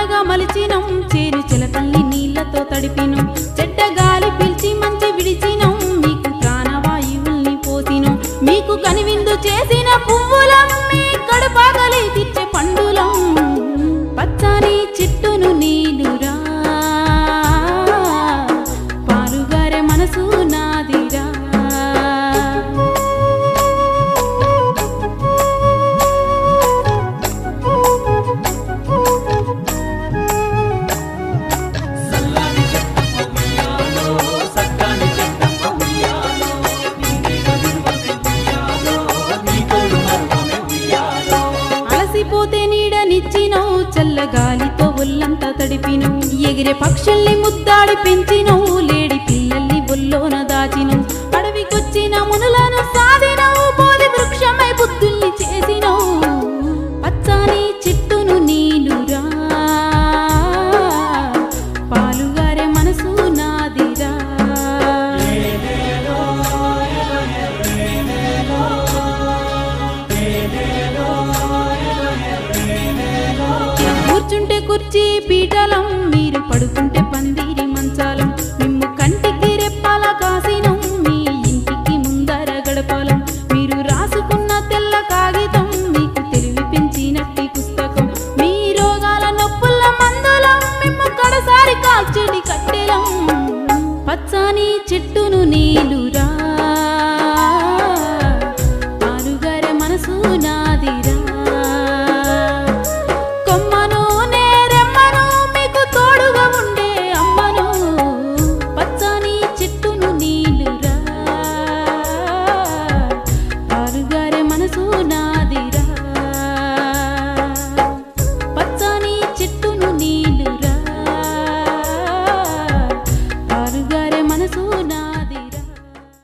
చేనులాగా మలిచినం చేను చిలకల్ని నీళ్లతో తడిపినం చెడ్డ గాలి పిలిచి మంచి విడిచినం మీకు ప్రాణవాయువుల్ని పోసినం మీకు కనివిందు చేసిన పువ్వులం మీ కడుపాగలి తిచ్చే పండులం పచ్చని చెట్టును నీలురా పాలుగారే మనసు నాదిరా అలసిపోతే నీడనిచ్చినవు చల్లగాలితో ఒళ్ళంతా తడిపినవు ఎగిరే పక్షుల్ని ముద్దాడి పెంచినవు లేడి పిల్లల్ని ఒల్లోన దాచినవు అడవికొచ్చిన మునులను సాధినవు బోధి వృక్షమై బుద్ధుల్ని చేసినవు పచ్చని చెట్టును నీలురా పాలుగారే మనసు నాదిరా కూర్చుంటే కుర్చీ పీఠలం మీరు పడుకుంటే పందిరి మంచాలం మిమ్ము కంటికి రెప్పాల కాసినం మీ ఇంటికి ముందర గడపాలం మీరు రాసుకున్న తెల్ల కాగితం మీకు తెలివి పెంచినట్టి పుస్తకం మీ రోగాల నొప్పుల మందులం మిమ్ము కడసారి కాల్చెడి కట్టెలం పచ్చని చెట్టును నీలురా పాలుగారే మనసు నాదిరా కొమ్మను నేరెమ్మను మీకు తోడుగా ఉండే అమ్మను పచ్చని చెట్టును నీలురా పాలుగారే మనసు నాదిరా పచ్చని చెట్టును నీలురా పాలుగారే మనసు నాదిరా